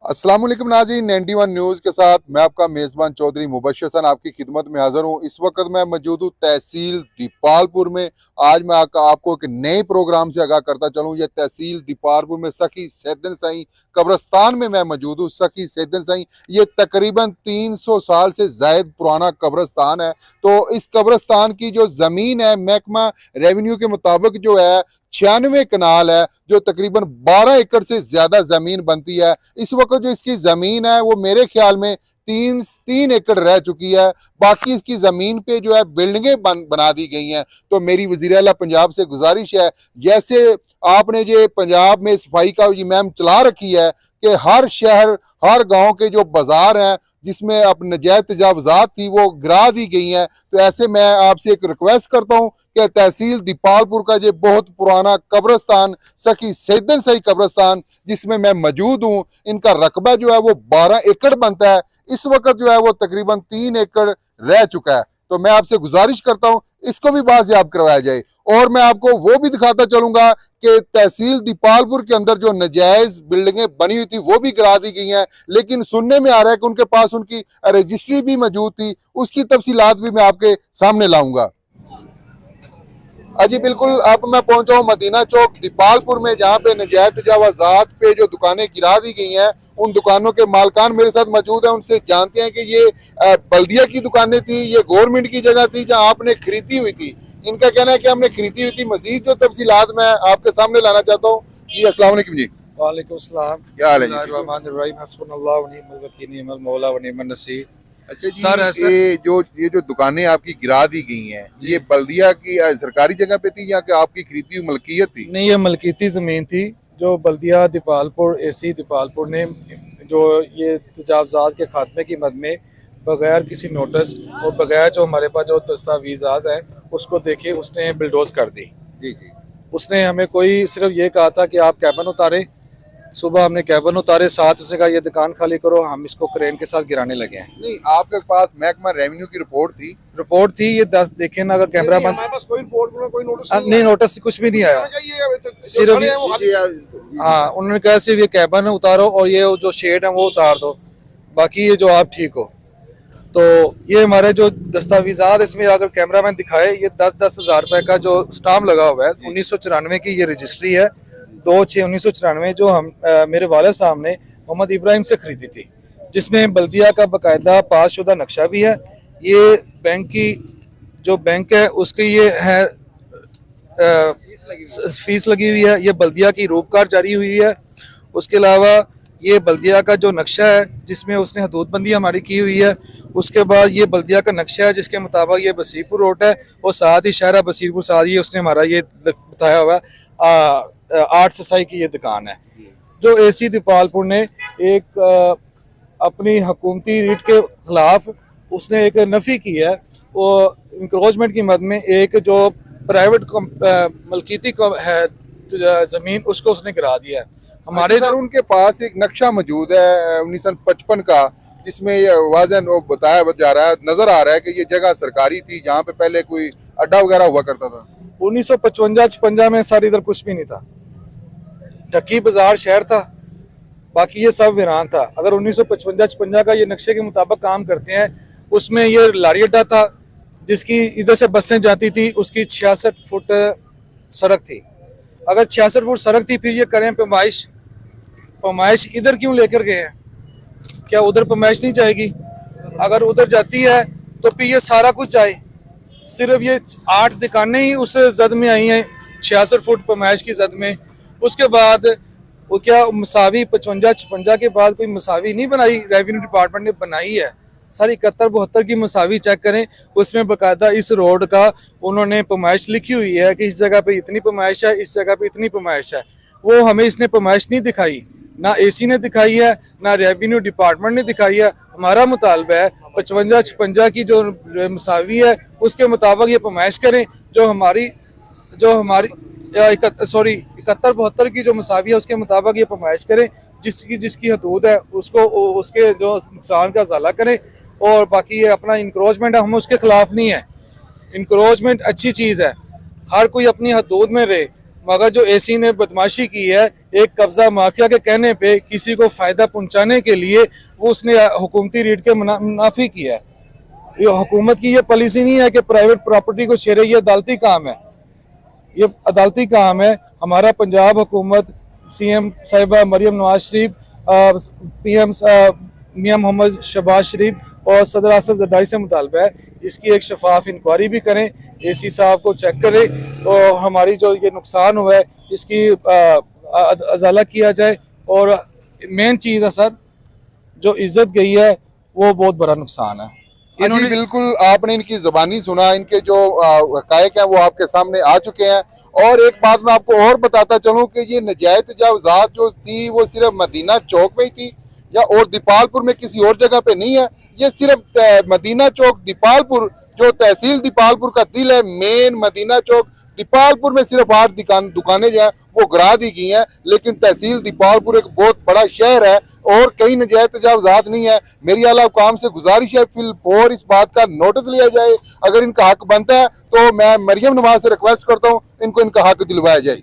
अस्सलाम वालेकुम नाज़रीन, 91 न्यूज़ के साथ मैं आपका मेज़बान चौधरी मुबश्शिर हसन आपकी खिदमत में हाज़िर हूँ। इस वक्त मैं मौजूद हूँ तहसील दीपालपुर में। आज मैं आपको एक नए प्रोग्राम से आगाह करता चलूँ। ये तहसील दीपालपुर में सखी सैयदन साईं कब्रस्तान में मैं मौजूद हूँ। सखी सैयदन साईं ये तकरीबन 300 साल से ज़ायद पुराना कब्रस्तान है। तो इस कब्रस्तान की जो ज़मीन है महकमा रेवेन्यू के मुताबिक जो है 96 कनाल है, जो तकरीबन 12 एकड़ से ज्यादा जमीन बनती है। इस वक्त जो इसकी जमीन है वो मेरे ख्याल में तीन एकड़ रह चुकी है। बाकी इसकी जमीन पे जो है बिल्डिंगें बना दी गई हैं। तो मेरी वजीर आला पंजाब से गुजारिश है, जैसे आपने जो पंजाब में सफाई का ये मुहिम चला रखी है कि हर शहर हर गांव के जो बाजार हैं जिसमें अब नजायज तजावजात थी वो गिरा दी गई हैं। तो ऐसे मैं आपसे एक रिक्वेस्ट करता हूं कि तहसील दीपालपुर का ये बहुत पुराना कब्रस्तान सखी सैयदन साईं कब्रस्तान जिसमें मैं मौजूद हूं, इनका रकबा जो है वो 12 एकड़ बनता है। इस वक्त जो है वो तकरीबन 3 एकड़ रह चुका है। तो मैं आपसे गुजारिश करता हूं इसको भी बाजियाब करवाया जाए। और मैं आपको वो भी दिखाता चलूंगा कि तहसील दीपालपुर के अंदर जो नजायज बिल्डिंगें बनी हुई थी वो भी गिरा दी गई हैं, लेकिन सुनने में आ रहा है कि उनके पास उनकी रजिस्ट्री भी मौजूद थी। उसकी तफसीलात भी मैं आपके सामने लाऊंगा। अजी बिल्कुल, अब मैं पहुंचा हूँ मदीना चौक दीपालपुर में, जहाँ पे नजायज तजावजात पे जो दुकानें गिरा दी गई हैं उन दुकानों के मालकान मेरे साथ मौजूद हैं। उनसे जानते हैं कि ये बल्दिया की दुकानें थी, ये गवर्नमेंट की जगह थी जहाँ आपने खरीदी हुई थी। इनका कहना है कि हमने खरीदी हुई थी। मजीद जो तफसीलात मैं आपके सामने लाना चाहता हूँ। जी अस्सलाम वालेकुम जी। वालेकुम सलाम। क्या हाल है जी? हस्बुनल्लाह व निअमल वकील निअमल मौला व निअमन नसीर। अच्छा जी, ये जो दुकानें आपकी गिरा दी गई हैं, ये बल्दिया की सरकारी जगह पे थी या कि आपकी खरीदी हुई मलकियत थी? नहीं, ये मलकीती ज़मीन थी जो बल्दिया दीपालपुर एसी दीपालपुर ने जो ये तजावजात के खात्मे की मद में बगैर किसी नोटिस और बगैर जो हमारे पास जो दस्तावेज़ात हैं उसको देखे उसने बिल्डोज कर दी। जी जी। उसने हमें कोई सिर्फ ये कहा था कि आप कैबन उतारे। सुबह हमने कैबन उतारे, साथ उसने कहा ये दुकान खाली करो, हम इसको क्रेन के साथ गिराने लगे हैं। नहीं, आपके पास महकमा रेवेन्यू की रिपोर्ट थी ये 10 देखे ना, अगर कैमरा बंद कोई रिपोर्ट कोई नोटिस नहीं, नोटिस कुछ भी नहीं आया। सिर्फ हाँ, उन्होंने कहा सिर्फ ये कैबन उतारो और ये जो शेड है वो उतार दो, बाकी ये जो आप ठीक हो। तो ये हमारे जो दस्तावेजात इसमें अगर कैमरा मैन दिखाए, ये 10-10 हज़ार रुपए का जो स्टाम्प लगा हुआ है, 1994 की ये रजिस्ट्री है, 2/6/1994 जो हम मेरे वाले साहब ने मोहम्मद इब्राहिम से खरीदी थी, जिसमें बल्दिया का बाकायदा पास शुदा नक्शा भी है। ये बैंक की जो बैंक है उसकी ये है फीस लगी हुई है। ये बल्दिया की रूपकार जारी हुई है। उसके अलावा ये बल्दिया का जो नक्शा है जिसमें उसने हदूदबंदी हमारी की हुई है। उसके बाद ये बल्दिया का नक्शा है जिसके मुताबिक ये बसीरपुर रोड है और साथ ही शहरा बसीरपुर साथ ही उसने हमारा ये बताया हुआ है 8 ससाई की ये दुकान है। जो एसी दीपालपुर ने एक अपनी हुकूमती रीट के खिलाफ उसने एक नफ़ी की है, वो इंक्रोचमेंट की मद में एक जो प्राइवेट मलकीती है ज़मीन उसको उसने गिरा दिया है। हमारे उनके पास एक नक्शा मौजूद है 1955 का, जिसमें ये वाज़न बताया जा रहा है, नजर आ रहा है कि ये जगह सरकारी थी जहाँ पे पहले कोई अड्डा वगैरह हुआ करता था। 1955-56 में सारी इधर कुछ भी नहीं था, ढक्की बाजार शहर था, बाकी ये सब वीरान था। अगर 1955-56 का ये नक्शे के मुताबिक काम करते हैं, उसमें ये लारी अड्डा था जिसकी इधर से बसें जाती थी, उसकी 66 फुट सड़क थी। अगर 66 फुट सड़क थी फिर ये करें पैमाइश इधर क्यों लेकर गए हैं? क्या उधर पैमाइश नहीं जाएगी? अगर उधर जाती है तो फिर ये सारा कुछ जाए। सिर्फ ये 8 दुकानें ही उस जद में आई हैं 66 फुट पैमाइश की जद में। उसके बाद वो क्या मसावी 55-56 के बाद कोई मसावी नहीं बनाई, रेवेन्यू डिपार्टमेंट ने बनाई है। सारी 71-72 की मसावी चेक करें, उसमें बाकायदा इस रोड का उन्होंने पैमाइश लिखी हुई है कि इस जगह पे इतनी पैमाइश है, इस जगह पे इतनी पैमाइश है। वो हमें इसने पैमाइश नहीं दिखाई, ना एसी ने दिखाई है, ना रेवेन्यू डिपार्टमेंट ने दिखाई है। हमारा मुतालबा है 55-56 की जो मसावी है उसके मुताबिक ये पैमाइश करें। जो हमारी 71-72 की जो मसावी है उसके मुताबिक ये पैमाइश करें। जिसकी हदूद है उसको उसके जो नुकसान का ज़ाला करें। और बाकी ये अपना इंक्रोचमेंट है, हम उसके खिलाफ नहीं है। इंक्रोचमेंट अच्छी चीज़ है, हर कोई अपनी हदूद में रहे, मगर जो एसी ने बदमाशी की है, एक कब्जा माफिया के कहने पे किसी को फायदा पहुंचाने के लिए वो उसने हुकूमती रेट के मुनाफी किया है। ये हुकूमत की ये पॉलिसी नहीं है कि प्राइवेट प्रॉपर्टी को छेड़े, ये अदालती काम है, ये अदालती काम है। हमारा पंजाब हुकूमत, सीएम साहिबा मरियम नवाज शरीफ, पीएम मियां मोहम्मद शहबाज शरीफ और सदर आसिफ जरदारी से मुतालबा है इसकी एक शफाफ इंक्वायरी भी करें, एसी साहब को चेक करें और हमारी जो ये नुकसान हुआ है इसकी अजाला किया जाए। और मेन चीज़ है सर, जो इज्जत गई है वो बहुत बड़ा नुकसान है। जी बिल्कुल, आपने इनकी ज़बानी सुना, इनके जो हक़ाइक़ हैं वो आपके सामने आ चुके हैं। और एक बात मैं आपको और बताता चलूं कि ये नजायत तजावुज़ात जो थी वो सिर्फ मदीना चौक में ही थी या और दीपालपुर में किसी और जगह पे नहीं है। ये सिर्फ मदीना चौक दीपालपुर, जो तहसील दीपालपुर का दिल है, मेन मदीना चौक दीपालपुर में सिर्फ 8 दुकानें जो हैं वो गिरा दी गई हैं। लेकिन तहसील दीपालपुर एक बहुत बड़ा शहर है और कई नजायत तजावुज़ात नहीं है। मेरी आला हुकाम से गुजारिश है फिलफौर इस बात का नोटिस लिया जाए। अगर इनका हक बनता है तो मैं मरियम नवाज से रिक्वेस्ट करता हूँ इनको इनका हक दिलवाया जाए।